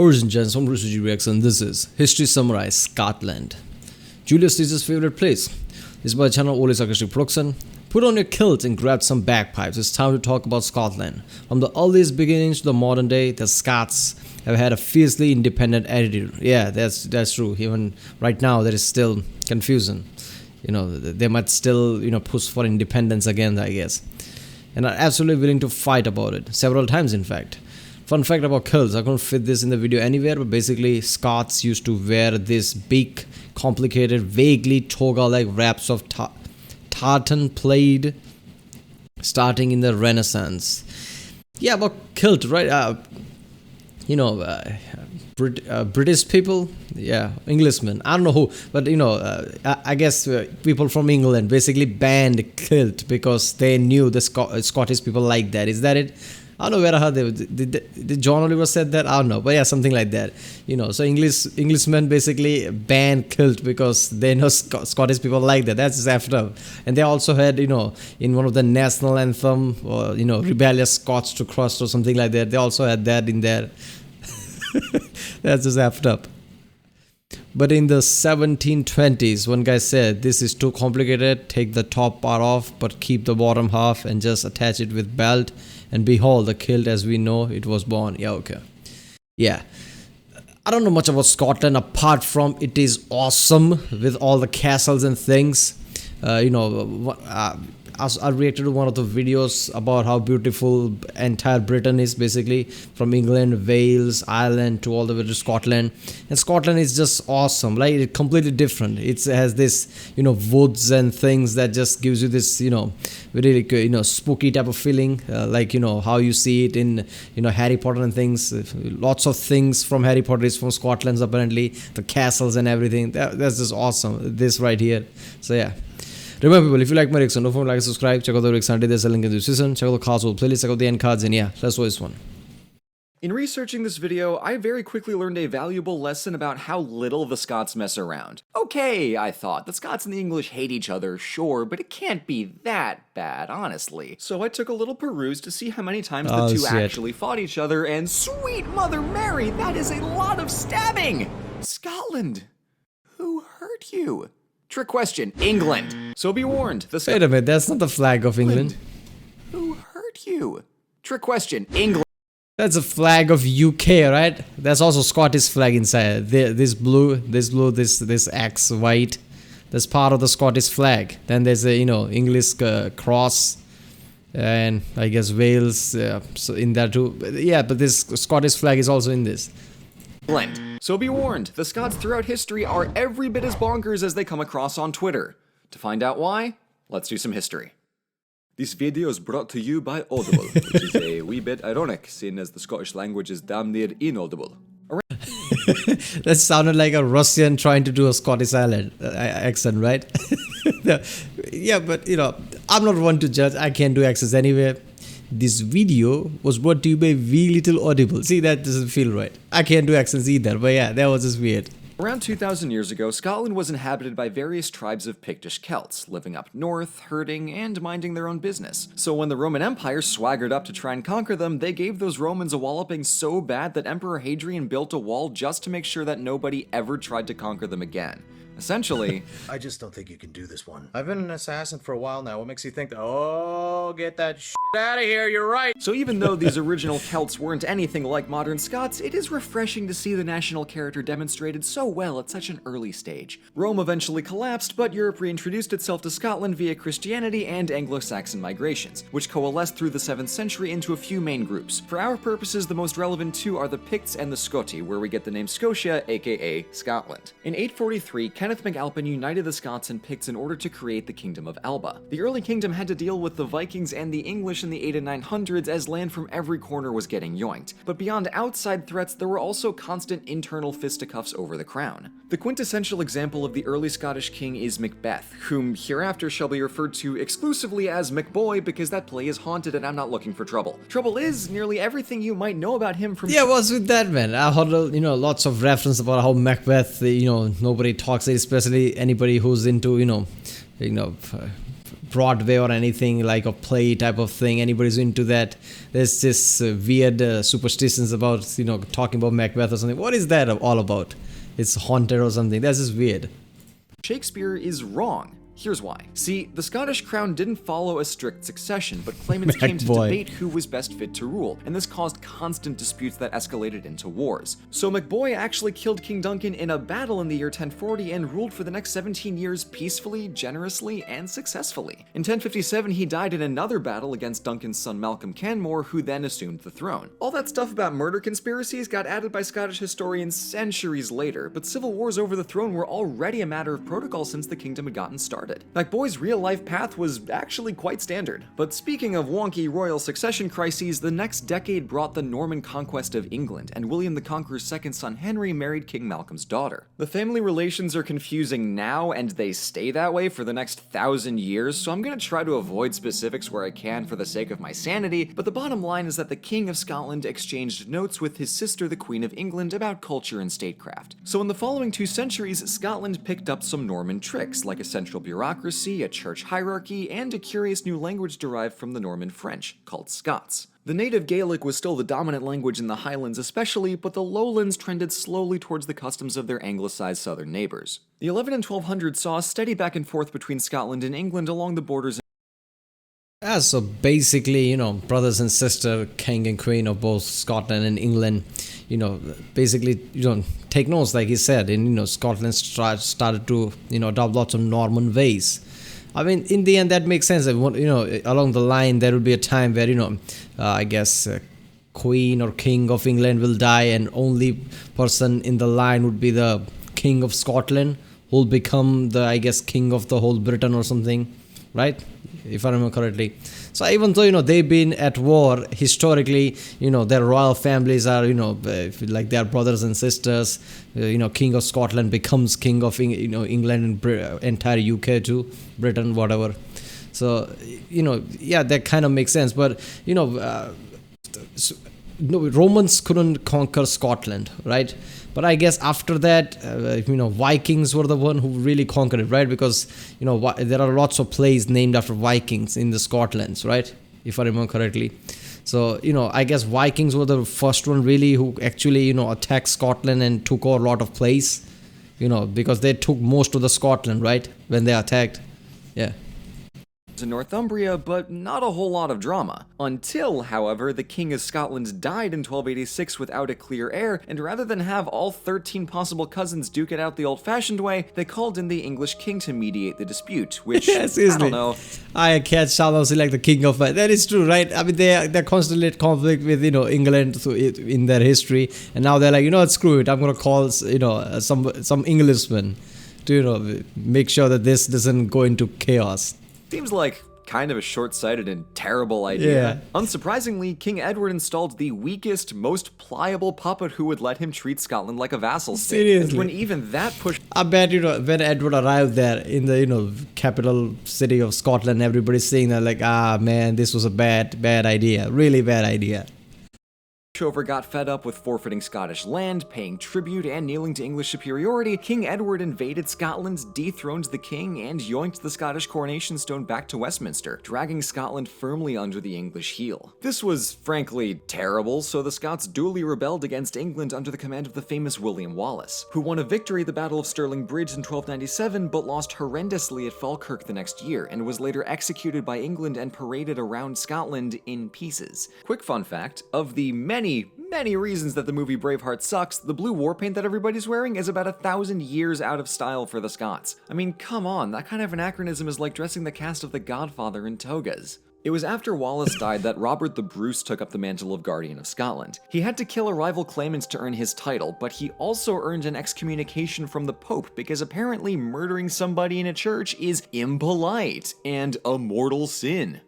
Ladies and gents, I'm Bruce Reacts and this is History Summarized Scotland. Julius Caesar's favorite place. This is my channel, Ole Sarcastic Production. Put on your kilt and grab some bagpipes. It's time to talk about Scotland. From the earliest beginnings to the modern day, the Scots have had a fiercely independent attitude. Yeah, that's true. Even right now, there is still confusion. They might still, push for independence again, I guess. And are absolutely willing to fight about it. Several times, in fact. Fun fact about kilts, I couldn't fit this in the video anywhere, but basically Scots used to wear this big, complicated, vaguely toga-like wraps of tartan plaid starting in the Renaissance. Yeah, about kilt, right? British people, yeah, Englishmen, I don't know who, but I guess people from England basically banned kilt because they knew the Scottish people like that. Is that it? I don't know where I heard did John Oliver said that? I don't know, but yeah, something like that. So Englishmen basically banned kilt because they know Scottish people like that. That's just effed up. And they also had, in one of the national anthem, or rebellious Scots to crust or something like that. They also had that in there. That's just effed up. But in the 1720s, one guy said, this is too complicated, take the top part off, but keep the bottom half and just attach it with belt. And behold, the kilt as we know it was born. Yeah, okay. Yeah. I don't know much about Scotland apart from it is awesome with all the castles and things. I reacted to one of the videos about how beautiful entire Britain is, basically from England, Wales, Ireland to all the way to Scotland. And Scotland is just awesome, like it's completely different. It has this woods and things that just gives you this really spooky type of feeling, like how you see it in Harry Potter and things. Lots of things from Harry Potter is from Scotland apparently, the castles and everything. That's just awesome, this right here. So yeah. Remember people, if you like my reaction, don't forget to like and subscribe. Check out the Rick Sunday, there's a link in the description. Check out the cards or playlist, check out the end cards, and yeah, let's do this one. In researching this video, I very quickly learned a valuable lesson about how little the Scots mess around. Okay, I thought, the Scots and the English hate each other, sure, but it can't be that bad, honestly. So I took a little peruse to see how many times the two actually fought each other, and sweet Mother Mary, that is a lot of stabbing! Scotland, who hurt you? Trick question, England. So be warned, the Wait a minute, that's not the flag of England. Who hurt you? Trick question, England. That's a flag of UK, right? That's also Scottish flag inside. This blue, this X white. That's part of the Scottish flag. Then there's a English cross, and I guess Wales so in there too. Yeah, but this Scottish flag is also in this. England. So be warned, the Scots throughout history are every bit as bonkers as they come across on Twitter. To find out why, let's do some history. This video is brought to you by Audible, which is a wee bit ironic, seeing as the Scottish language is damn near inaudible. That sounded like a Russian trying to do a Scottish accent, right? Yeah, but I'm not one to judge. I can't do accents anyway. This video was brought to you by V Little Audible. See, that doesn't feel right. I can't do accents either, but yeah, that was just weird. Around 2,000 years ago, Scotland was inhabited by various tribes of Pictish Celts, living up north, herding, and minding their own business. So when the Roman Empire swaggered up to try and conquer them, they gave those Romans a walloping so bad that Emperor Hadrian built a wall just to make sure that nobody ever tried to conquer them again. Essentially, I just don't think you can do this one. I've been an assassin for a while now. What makes you think that? Oh, get that shit out of here, you're right. So even though these original Celts weren't anything like modern Scots, it is refreshing to see the national character demonstrated so well at such an early stage. Rome eventually collapsed, but Europe reintroduced itself to Scotland via Christianity and Anglo-Saxon migrations, which coalesced through the 7th century into a few main groups. For our purposes, the most relevant two are the Picts and the Scoti, where we get the name Scotia, aka Scotland. In 843, Kenneth MacAlpin united the Scots and Picts in order to create the Kingdom of Elba. The early kingdom had to deal with the Vikings and the English in the 800s and 900s as land from every corner was getting yoinked. But beyond outside threats, there were also constant internal fisticuffs over the crown. The quintessential example of the early Scottish king is Macbeth, whom hereafter shall be referred to exclusively as MacBoy because that play is haunted and I'm not looking for trouble. Trouble is, nearly everything you might know about him from— Yeah, what's with that, man? I heard, lots of reference about how Macbeth, nobody talks, especially anybody who's into, Broadway or anything like a play type of thing, anybody's into that, there's this weird superstitions about, talking about Macbeth or something. What is that all about? It's haunted or something. That's just weird. Shakespeare is wrong. Here's why. See, the Scottish crown didn't follow a strict succession, but claimants came to debate who was best fit to rule, and this caused constant disputes that escalated into wars. So MacBoy actually killed King Duncan in a battle in the year 1040 and ruled for the next 17 years peacefully, generously, and successfully. In 1057, he died in another battle against Duncan's son Malcolm Canmore, who then assumed the throne. All that stuff about murder conspiracies got added by Scottish historians centuries later, but civil wars over the throne were already a matter of protocol since the kingdom had gotten started. MacBoy's real-life path was actually quite standard. But speaking of wonky royal succession crises, the next decade brought the Norman conquest of England, and William the Conqueror's second son Henry married King Malcolm's daughter. The family relations are confusing now, and they stay that way for the next 1,000 years, so I'm gonna try to avoid specifics where I can for the sake of my sanity, but the bottom line is that the King of Scotland exchanged notes with his sister, the Queen of England, about culture and statecraft. So in the following 2 centuries, Scotland picked up some Norman tricks, like a central bureaucracy, a church hierarchy, and a curious new language derived from the Norman French, called Scots. The native Gaelic was still the dominant language in the Highlands especially, but the lowlands trended slowly towards the customs of their anglicized southern neighbors. The 11 and 1200s saw a steady back and forth between Scotland and England along the borders. Yeah, so basically, brothers and sister, king and queen of both Scotland and England, basically, take notes, like he said, and, Scotland started to, adopt lots of Norman ways. I mean, in the end, that makes sense. Along the line, there will be a time where, I guess, queen or king of England will die, and only person in the line would be the king of Scotland, who will become the, I guess, king of the whole Britain or something, right? If I remember correctly. So even though, they've been at war historically, their royal families are, like their brothers and sisters, king of Scotland becomes king of, England and entire UK too, Britain, whatever. So, yeah, that kind of makes sense. But, Romans couldn't conquer Scotland, right? But I guess after that, Vikings were the one who really conquered it, right? Because, there are lots of places named after Vikings in the Scotlands, right? If I remember correctly. So, I guess Vikings were the first one really who actually, attacked Scotland and took over a lot of place, because they took most of the Scotland, right? When they attacked. Yeah. To Northumbria, but not a whole lot of drama. Until, however, the King of Scotland died in 1286 without a clear heir, and rather than have all 13 possible cousins duke it out the old-fashioned way, they called in the English king to mediate the dispute, which, yeah, I don't know. I can't sound like the king of... That is true, right? I mean, they're constantly at conflict with, England in their history, and now they're like, screw it, I'm going to call, some Englishmen to, make sure that this doesn't go into chaos. Seems like kind of a short-sighted and terrible idea. Yeah. Unsurprisingly, King Edward installed the weakest, most pliable puppet who would let him treat Scotland like a vassal state. Seriously. And when even that pushed... I bet, when Edward arrived there in the, capital city of Scotland, everybody's saying that like, man, this was a bad idea. Really bad idea. Over got fed up with forfeiting Scottish land, paying tribute, and kneeling to English superiority, King Edward invaded Scotland, dethroned the king, and yoinked the Scottish coronation stone back to Westminster, dragging Scotland firmly under the English heel. This was, frankly, terrible, so the Scots duly rebelled against England under the command of the famous William Wallace, who won a victory at the Battle of Stirling Bridge in 1297, but lost horrendously at Falkirk the next year, and was later executed by England and paraded around Scotland in pieces. Quick fun fact, of the many reasons that the movie Braveheart sucks, the blue war paint that everybody's wearing is about 1,000 years out of style for the Scots. I mean, come on, that kind of anachronism is like dressing the cast of The Godfather in togas. It was after Wallace died that Robert the Bruce took up the mantle of Guardian of Scotland. He had to kill a rival claimant to earn his title, but he also earned an excommunication from the Pope because apparently murdering somebody in a church is impolite and a mortal sin.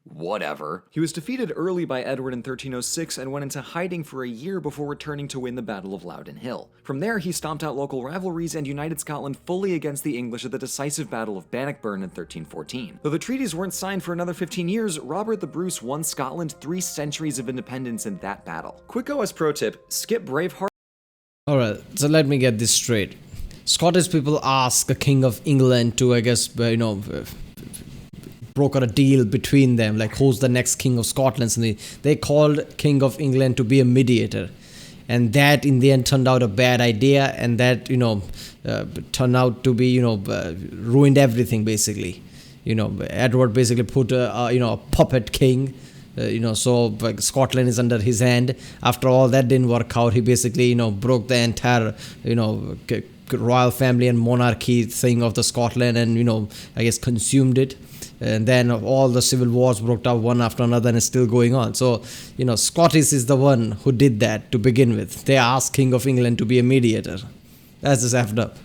Whatever. He was defeated early by Edward in 1306 and went into hiding for a year before returning to win the Battle of Loudon Hill. From there, he stomped out local rivalries and united Scotland fully against the English at the decisive Battle of Bannockburn in 1314. Though the treaties weren't signed for another 15 years, Robert the Bruce won Scotland 3 centuries of independence in that battle. Quick OS pro tip, skip Braveheart. Alright, so let me get this straight. Scottish people ask the King of England to, I guess, broker a deal between them, like who's the next king of Scotland. And they called King of England to be a mediator, and that in the end turned out a bad idea, and that turned out to be ruined everything basically. Edward basically put a puppet king. So Scotland is under his hand. After all that didn't work out, he basically broke the entire royal family and monarchy thing of the Scotland, and I guess consumed it. And then all the civil wars broke out one after another, and it's still going on. So Scottish is the one who did that to begin with. They asked King of England to be a mediator. That's just effed up.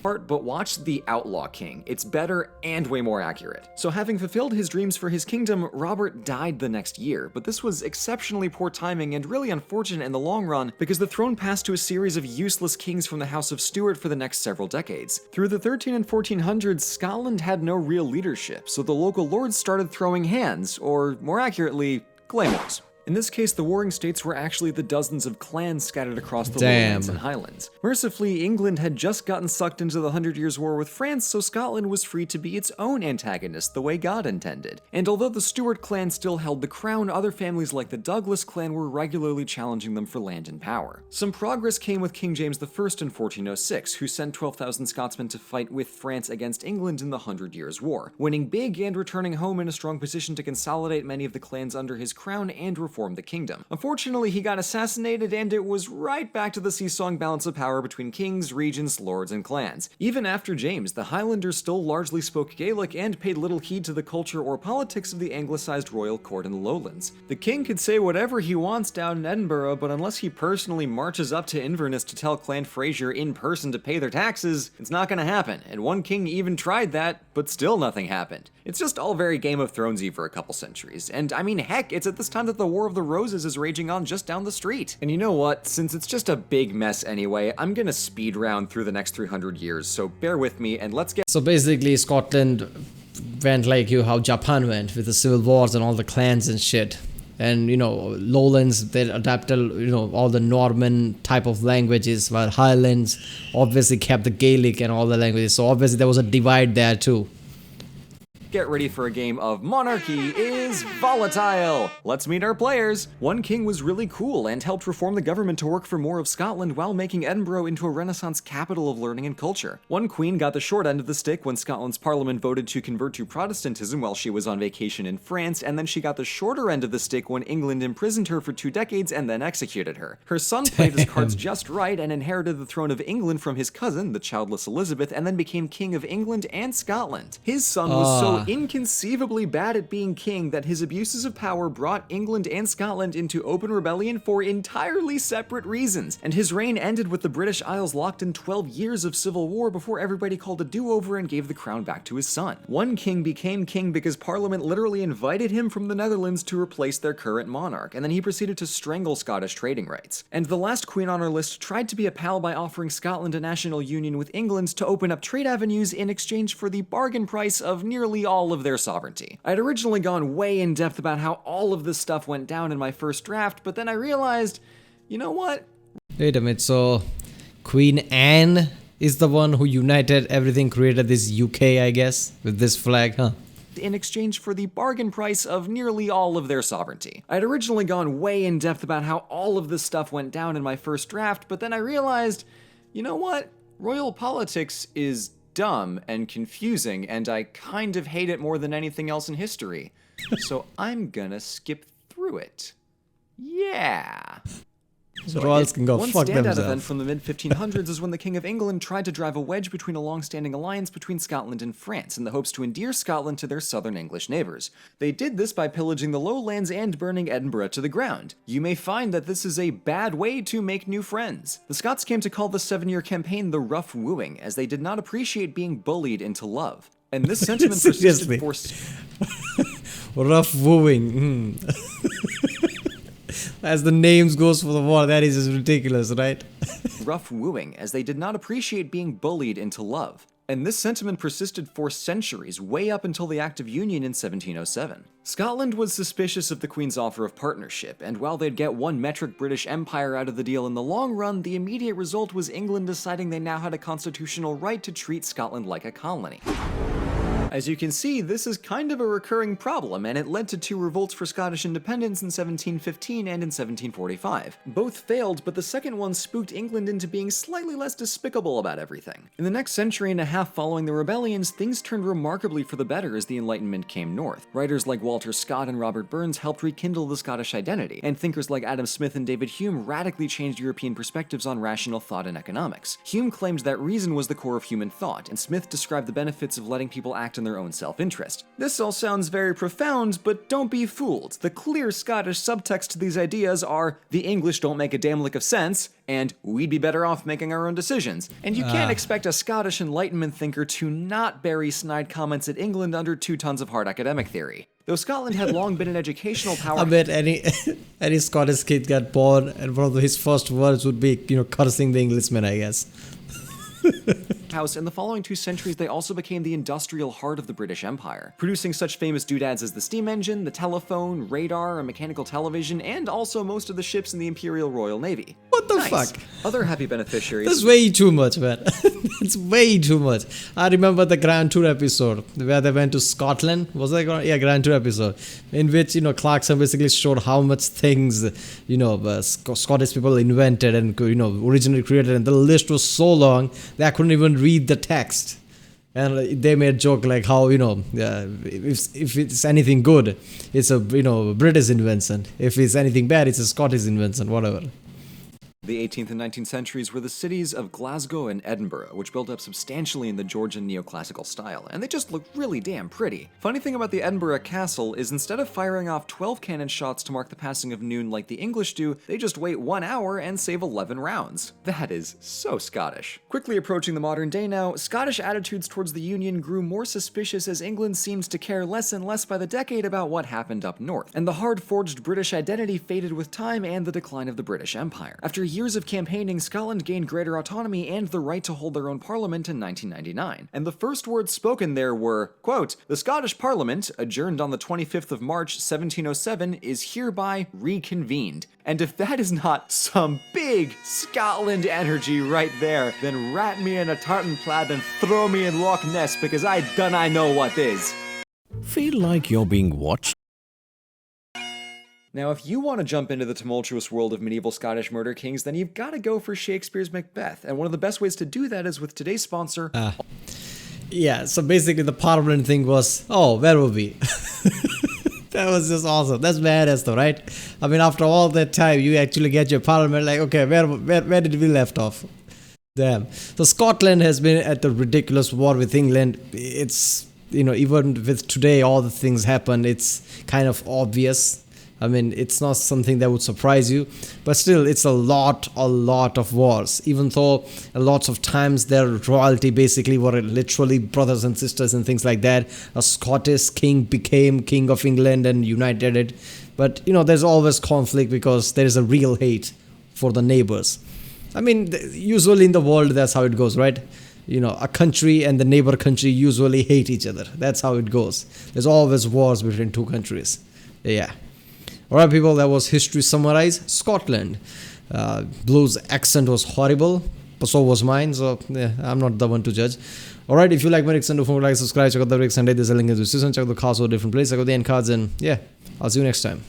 But watch The Outlaw King. It's better and way more accurate. So having fulfilled his dreams for his kingdom, Robert died the next year, but this was exceptionally poor timing and really unfortunate in the long run because the throne passed to a series of useless kings from the House of Stuart for the next several decades. Through the 13 and 1400s, Scotland had no real leadership, so the local lords started throwing hands, or more accurately, claymores. In this case, the warring states were actually the dozens of clans scattered across the lowlands and highlands. Mercifully, England had just gotten sucked into the 100 Years' War with France, so Scotland was free to be its own antagonist the way God intended. And although the Stuart clan still held the crown, other families like the Douglas clan were regularly challenging them for land and power. Some progress came with King James I in 1406, who sent 12,000 Scotsmen to fight with France against England in the 100 Years' War, winning big and returning home in a strong position to consolidate many of the clans under his crown and reform the kingdom. Unfortunately, he got assassinated, and it was right back to the seesawing balance of power between kings, regents, lords, and clans. Even after James, the Highlanders still largely spoke Gaelic and paid little heed to the culture or politics of the anglicized royal court in the lowlands. The king could say whatever he wants down in Edinburgh, but unless he personally marches up to Inverness to tell Clan Fraser in person to pay their taxes, it's not gonna happen. And one king even tried that, but still nothing happened. It's just all very Game of Thronesy for a couple centuries. And I mean, heck, it's at this time that the War of the Roses is raging on just down the street. And you know what? Since it's just a big mess anyway, I'm gonna speed round through the next 300 years, so bear with me and let's get— So basically, Scotland went like how Japan went with the civil wars and all the clans and shit. And lowlands, they adapted all the Norman type of languages, while highlands obviously kept the Gaelic and all the languages. So obviously there was a divide there too. Get ready for a game of Monarchy is Volatile! Let's meet our players! One king was really cool and helped reform the government to work for more of Scotland while making Edinburgh into a Renaissance capital of learning and culture. One queen got the short end of the stick when Scotland's parliament voted to convert to Protestantism while she was on vacation in France, and then she got the shorter end of the stick when England imprisoned her for 2 decades and then executed her. Her son played his cards just right and inherited the throne of England from his cousin, the childless Elizabeth, and then became King of England and Scotland. His son was so inconceivably bad at being king that his abuses of power brought England and Scotland into open rebellion for entirely separate reasons, and his reign ended with the British Isles locked in 12 years of civil war before everybody called a do-over and gave the crown back to his son. One king became king because Parliament literally invited him from the Netherlands to replace their current monarch, and then he proceeded to strangle Scottish trading rights. And the last queen on our list tried to be a pal by offering Scotland a national union with England to open up trade avenues in exchange for the bargain price of nearly all of their sovereignty. I'd originally gone way in depth about how all of this stuff went down in my first draft, but then I realized, you know what? Wait a minute, so Queen Anne is the one who united everything, created this UK, I guess, with this flag, huh? In exchange for the bargain price of nearly all of their sovereignty. I'd originally gone way in depth about how all of this stuff went down in my first draft, but then I realized, you know what? Royal politics is dumb and confusing, and I kind of hate it more than anything else in history. So I'm gonna skip through it. Yeah. So royals can go one fuck standout themselves. event from the mid-1500s is when the King of England tried to drive a wedge between a long-standing alliance between Scotland and France in the hopes to endear Scotland to their southern English neighbors. They did this by pillaging the lowlands and burning Edinburgh to the ground. You may find that this is a bad way to make new friends. The Scots came to call the 7-year campaign the Rough Wooing, as they did not appreciate being bullied into love. And this sentiment persisted for— Rough wooing. As the names goes for the war, that is just ridiculous, right? rough wooing, as they did not appreciate being bullied into love. And this sentiment persisted for centuries, way up until the Act of Union in 1707. Scotland was suspicious of the Queen's offer of partnership, and while they'd get one metric British Empire out of the deal in the long run, the immediate result was England deciding they now had a constitutional right to treat Scotland like a colony. As you can see, this is kind of a recurring problem, and it led to two revolts for Scottish independence in 1715 and in 1745. Both failed, but the second one spooked England into being slightly less despicable about everything. In the next century and a half following the rebellions, things turned remarkably for the better as the Enlightenment came north. Writers like Walter Scott and Robert Burns helped rekindle the Scottish identity, and thinkers like Adam Smith and David Hume radically changed European perspectives on rational thought and economics. Hume claimed that reason was the core of human thought, and Smith described the benefits of letting people act in their own self-interest. This all sounds very profound, but don't be fooled. The clear Scottish subtext to these ideas are, the English don't make a damn lick of sense, and we'd be better off making our own decisions. And you can't expect a Scottish Enlightenment thinker to not bury snide comments at England under 2 tons of hard academic theory. Though Scotland had long been an educational power... I bet any Scottish kid got born and one of his first words would be, cursing the Englishman, I guess. House, in the following 2 centuries, they also became the industrial heart of the British Empire, producing such famous doodads as the steam engine, the telephone, radar, and mechanical television, and also most of the ships in the Imperial Royal Navy. What the fuck? Other happy beneficiaries... That's way too much, man. That's way too much. I remember the Grand Tour episode where they went to Scotland. Was that Grand Tour episode? In which, Clarkson basically showed how much things, Scottish people invented and, originally created. And the list was so long that I couldn't even read the text. And they made a joke like how, if it's anything good, it's a, British invention. If it's anything bad, it's a Scottish invention, whatever. The 18th and 19th centuries were the cities of Glasgow and Edinburgh, which built up substantially in the Georgian neoclassical style, and they just looked really damn pretty. Funny thing about the Edinburgh castle is instead of firing off 12 cannon shots to mark the passing of noon like the English do, they just wait 1 hour and save 11 rounds. That is so Scottish. Quickly approaching the modern day now, Scottish attitudes towards the Union grew more suspicious as England seemed to care less and less by the decade about what happened up north, and the hard-forged British identity faded with time and the decline of the British Empire. After years of campaigning, Scotland gained greater autonomy and the right to hold their own parliament in 1999. And the first words spoken there were, quote, "The Scottish Parliament, adjourned on the 25th of March, 1707, is hereby reconvened." And if that is not some big Scotland energy right there, then wrap me in a tartan plaid and throw me in Loch Ness, because I know what is. Feel like you're being watched? Now, if you want to jump into the tumultuous world of medieval Scottish murder kings, then you've got to go for Shakespeare's Macbeth, and one of the best ways to do that is with today's sponsor. Yeah, so basically the Parliament thing was, where were we? That was just awesome. That's badass though, right? I mean, after all that time, you actually get your Parliament, like, okay, where did we left off? Damn. So Scotland has been at a ridiculous war with England. It's, even with today, all the things happen, it's kind of obvious. I mean, it's not something that would surprise you, but still, it's a lot of wars. Even though lots of times their royalty basically were literally brothers and sisters and things like that. A Scottish king became king of England and united it. But, there's always conflict because there is a real hate for the neighbors. I mean, usually in the world, that's how it goes, right? A country and the neighbor country usually hate each other. That's how it goes. There's always wars between 2 countries. Yeah. Alright people, that was history summarized. Scotland. Blue's accent was horrible, but so was mine, so yeah, I'm not the one to judge. Alright, if you like my accent, don't forget to like, subscribe, check out the lyrics, and there's a link in the description, check out the cards or different places, check out the end cards, and yeah, I'll see you next time.